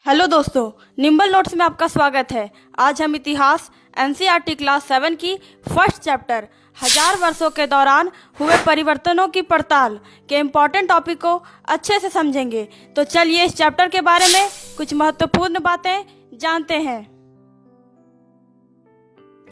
Hello दोस्तों, nimble notes में आपका स्वागत है। आज हम इतिहास एनसीईआरटी क्लास 7 की फर्स्ट चैप्टर 1000 वर्षों के दौरान हुए परिवर्तनों की पड़ताल के इम्पॉर्टेंट टॉपिक को अच्छे से समझेंगे। तो चलिए इस चैप्टर के बारे में कुछ महत्वपूर्ण बातें जानते हैं।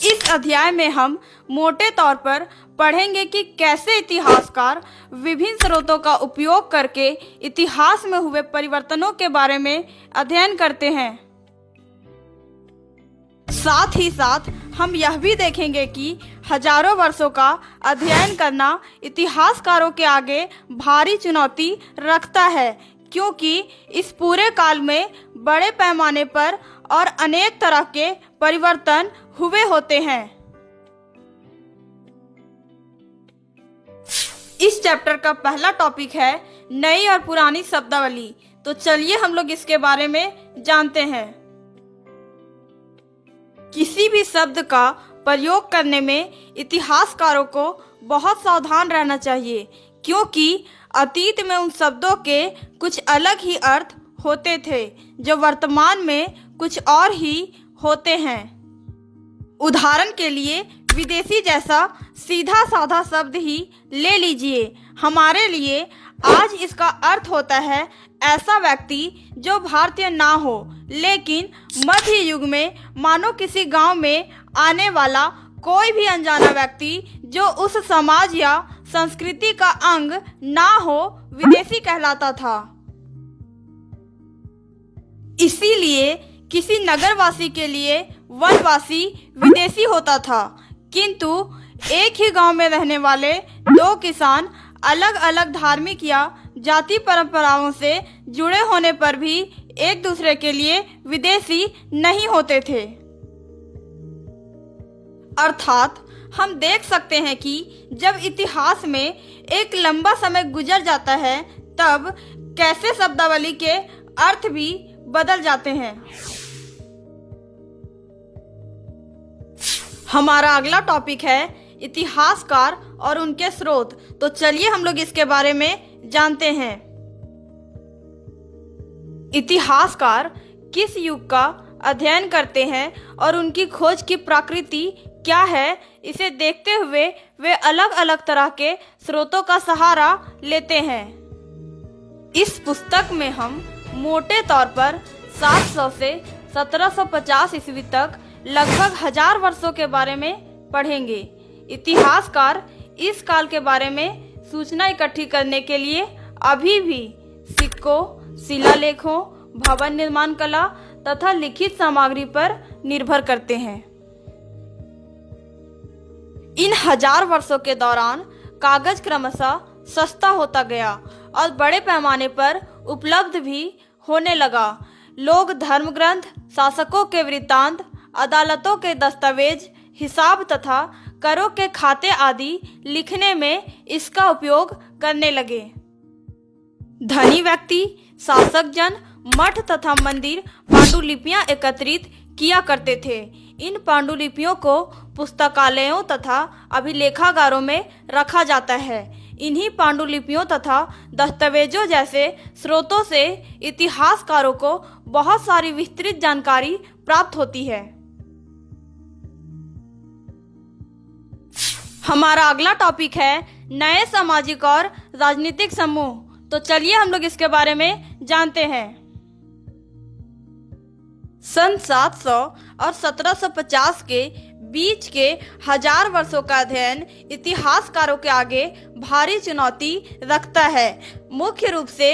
इस अध्याय में हम मोटे तौर पर पढ़ेंगे कि कैसे इतिहासकार विभिन्न स्रोतों का उपयोग करके इतिहास में हुए परिवर्तनों के बारे में अध्ययन करते हैं। साथ ही साथ हम यह भी देखेंगे कि हजारों वर्षों का अध्ययन करना इतिहासकारों के आगे भारी चुनौती रखता है, क्योंकि इस पूरे काल में बड़े पैमाने पर और अनेक तरह के परिवर्तन हुए होते हैं। इस चैप्टर का पहला टॉपिक है नई और पुरानी शब्दावली। तो चलिए हम लोग इसके बारे में जानते हैं। किसी भी शब्द का प्रयोग करने में इतिहासकारों को बहुत सावधान रहना चाहिए, क्योंकि अतीत में उन शब्दों के कुछ अलग ही अर्थ होते थे जो वर्तमान में कुछ और ही होते हैं। उदाहरण के लिए विदेशी जैसा सीधा साधा शब्द ही ले लीजिए। हमारे लिए आज इसका अर्थ होता है ऐसा व्यक्ति जो भारतीय ना हो, लेकिन मध्य युग में मानो किसी गांव में आने वाला कोई भी अनजाना व्यक्ति जो उस समाज या संस्कृति का अंग ना हो विदेशी कहलाता था। इसीलिए किसी नगरवासी के लिए वनवासी विदेशी होता था, किंतु एक ही गांव में रहने वाले दो किसान अलग अलग धार्मिक या जाति परंपराओं से जुड़े होने पर भी एक दूसरे के लिए विदेशी नहीं होते थे। अर्थात हम देख सकते हैं कि जब इतिहास में एक लंबा समय गुजर जाता है, तब कैसे शब्दावली के अर्थ भी बदल जाते हैं। हमारा अगला टॉपिक है इतिहासकार और उनके स्रोत। तो चलिए हम लोग इसके बारे में जानते हैं। इतिहासकार किस युग का अध्ययन करते हैं और उनकी खोज की प्रकृति क्या है, इसे देखते हुए वे अलग अलग तरह के स्रोतों का सहारा लेते हैं। इस पुस्तक में हम मोटे तौर पर 700 से 1750 ईस्वी तक लगभग 1000 वर्षों के बारे में पढ़ेंगे। इतिहासकार इस काल के बारे में सूचना इकट्ठी करने के लिए अभी भी सिक्कों, शिलालेखों, भवन निर्माण कला तथा लिखित सामग्री पर निर्भर करते हैं। इन 1000 वर्षों के दौरान कागज क्रमशः सस्ता होता गया और बड़े पैमाने पर उपलब्ध भी होने लगा। लोग धर्म ग्रंथ, शासकों के वृत्तांत, अदालतों के दस्तावेज, हिसाब तथा करों के खाते आदि लिखने में इसका उपयोग करने लगे। धनी व्यक्ति, शासक जन मठ तथा मंदिर पांडुलिपियां एकत्रित किया करते थे। इन पांडुलिपियों को पुस्तकालयों तथा अभिलेखागारों में रखा जाता है। इन्हीं पांडुलिपियों तथा दस्तावेजों जैसे स्रोतों से इतिहासकारों को बहुत सारी विस्तृत जानकारी प्राप्त होती है। हमारा अगला टॉपिक है नए सामाजिक और राजनीतिक समूह। तो चलिए हम लोग इसके बारे में जानते हैं। सन 700 और 1750 के बीच के 1000 वर्षों का अध्ययन इतिहासकारों के आगे भारी चुनौती रखता है, मुख्य रूप से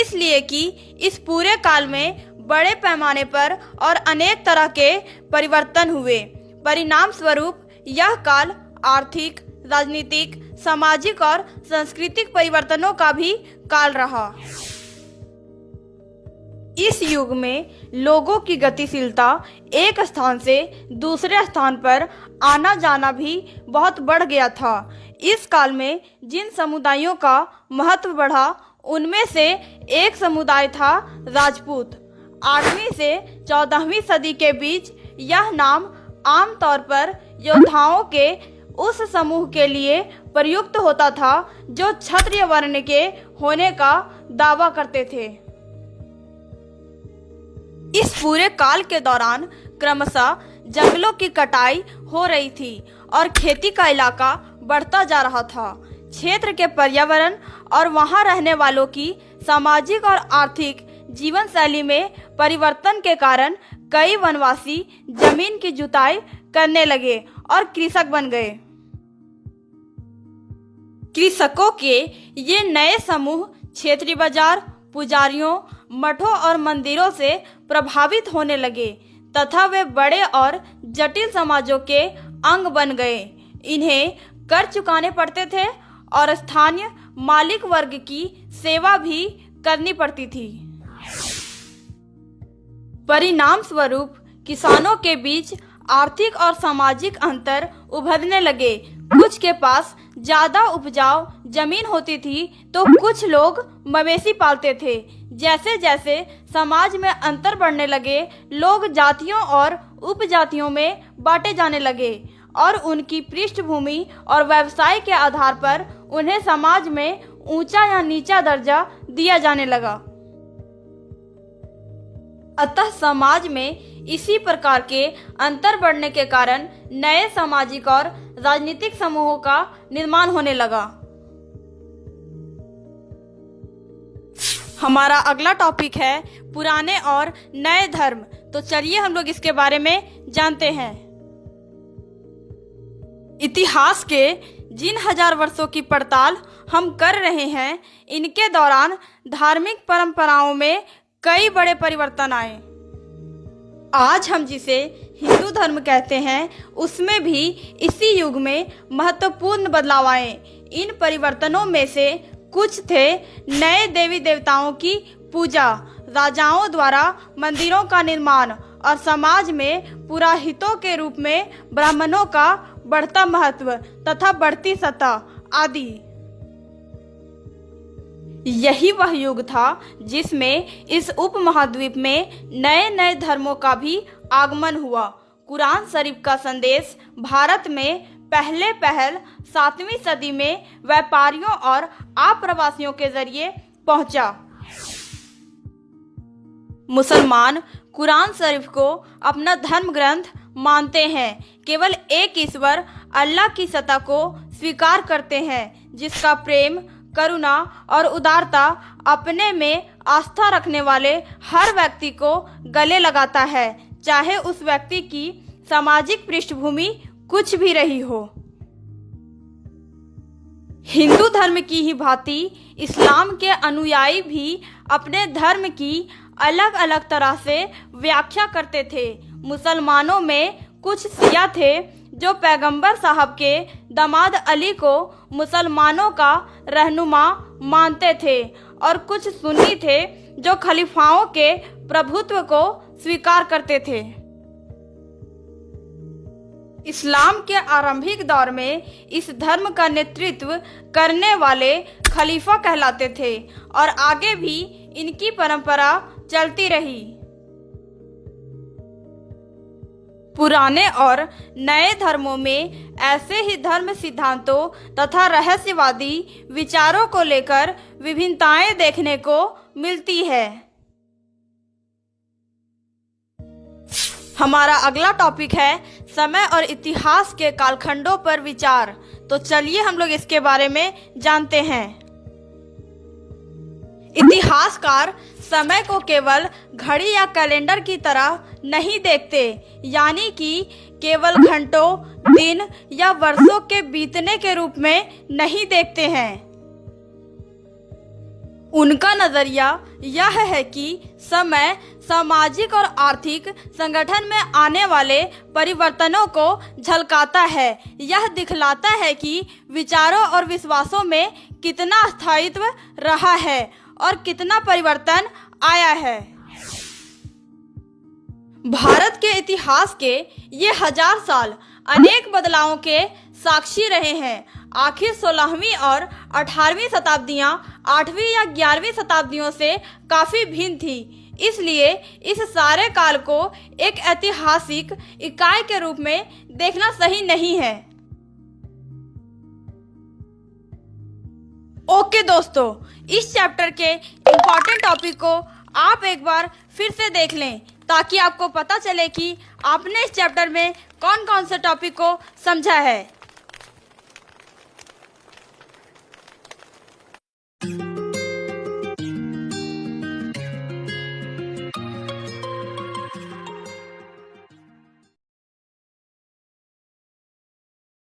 इसलिए कि इस पूरे काल में बड़े पैमाने पर और अनेक तरह के परिवर्तन हुए। परिणाम स्वरूप यह काल आर्थिक, राजनीतिक, सामाजिक और सांस्कृतिक परिवर्तनों का भी काल रहा। इस युग में लोगों की गतिशीलता एक स्थान से दूसरे स्थान पर आना जाना भी बहुत बढ़ गया था। इस काल में जिन समुदायों का महत्व बढ़ा, उनमें से एक समुदाय था राजपूत। 8वीं से 14वीं सदी के बीच यह नाम आमतौर पर योद्धाओं के उस समूह के लिए प्रयुक्त होता था जो क्षत्रिय वर्ण के होने का दावा करते थे। इस पूरे काल के दौरान क्रमशः जंगलों की कटाई हो रही थी और खेती का इलाका बढ़ता जा रहा था। क्षेत्र के पर्यावरण और वहां रहने वालों की सामाजिक और आर्थिक जीवन शैली में परिवर्तन के कारण कई वनवासी जमीन की जुताई करने लगे और कृषक बन गए। कृषकों के ये नए समूह क्षेत्रीय बाजार, पुजारियों, मठों और मंदिरों से प्रभावित होने लगे तथा वे बड़े और जटिल समाजों के अंग बन गए। इन्हें कर चुकाने पड़ते थे और स्थानीय मालिक वर्ग की सेवा भी करनी पड़ती थी। परिणाम स्वरूप किसानों के बीच आर्थिक और सामाजिक अंतर उभरने लगे। कुछ के पास ज्यादा उपजाऊ जमीन होती थी तो कुछ लोग मवेशी पालते थे। जैसे जैसे समाज में अंतर बढ़ने लगे, लोग जातियों और उपजातियों में बांटे जाने लगे और उनकी पृष्ठभूमि और व्यवसाय के आधार पर उन्हें समाज में ऊंचा या नीचा दर्जा दिया जाने लगा। अतः समाज में इसी प्रकार के अंतर बढ़ने के कारण नए सामाजिक और राजनीतिक समूहों का निर्माण होने लगा। हमारा अगला टॉपिक है पुराने और नए धर्म। तो चलिए हम लोग इसके बारे में जानते हैं। इतिहास के जिन हजार वर्षों की पड़ताल हम कर रहे हैं, इनके दौरान धार्मिक परंपराओं में कई बड़े परिवर्तन आए। आज हम जिसे हिंदू धर्म कहते हैं, उसमें भी इसी युग में महत्वपूर्ण बदलाव आए। इन परिवर्तनों में से कुछ थे नए देवी देवताओं की पूजा, राजाओं द्वारा मंदिरों का निर्माण और समाज में पुरोहितों के रूप में ब्राह्मणों का बढ़ता महत्व तथा बढ़ती सत्ता आदि। यही वह युग था जिसमें इस उपमहाद्वीप में नए नए धर्मों का भी आगमन हुआ। कुरान शरीफ का संदेश भारत में पहल 7वीं सदी में व्यापारियों और आप्रवासियों के जरिए पहुंचा। मुसलमान कुरान शरीफ को अपना धर्म ग्रंथ मानते हैं। केवल एक ईश्वर अल्लाह की सत्ता को स्वीकार करते हैं, जिसका प्रेम, करुणा और उदारता अपने में आस्था रखने वाले हर व्यक्ति को गले लगाता है, चाहे उस व्यक्ति की सामाजिक पृष्ठभूमि कुछ भी रही हो। हिंदू धर्म की ही भांति इस्लाम के अनुयायी भी अपने धर्म की अलग अलग तरह से व्याख्या करते थे। मुसलमानों में कुछ शिया थे जो पैगंबर साहब के दामाद अली को मुसलमानों का रहनुमा मानते थे और कुछ सुन्नी थे जो खलीफाओं के प्रभुत्व को स्वीकार करते थे। इस्लाम के आरंभिक दौर में इस धर्म का नेतृत्व करने वाले खलीफा कहलाते थे और आगे भी इनकी परंपरा चलती रही। पुराने और नए धर्मों में ऐसे ही धर्म सिद्धांतों तथा रहस्यवादी विचारों को लेकर विभिन्नताएं देखने को मिलती है। हमारा अगला टॉपिक है समय और इतिहास के कालखंडों पर विचार। तो चलिए हम लोग इसके बारे में जानते हैं। इतिहासकार समय को केवल घड़ी या कैलेंडर की तरह नहीं देखते, यानी कि केवल घंटों, दिन या वर्षों के बीतने के रूप में नहीं देखते हैं। उनका नजरिया यह है कि समय सामाजिक और आर्थिक संगठन में आने वाले परिवर्तनों को झलकाता है। यह दिखलाता है कि विचारों और विश्वासों में कितना स्थायित्व रहा है और कितना परिवर्तन आया है। भारत के इतिहास के ये 1000 साल अनेक बदलावों के साक्षी रहे हैं। आखिर 16वीं और 18वीं शताब्दियां 8वीं या 11वीं शताब्दियों से काफी भिन्न थी, इसलिए इस सारे काल को एक ऐतिहासिक इकाई के रूप में देखना सही नहीं है। ओके दोस्तों, इस चैप्टर के इम्पोर्टेंट टॉपिक को आप एक बार फिर से देख लें ताकि आपको पता चले कि आपने इस चैप्टर में कौन कौन से टॉपिक को समझा है।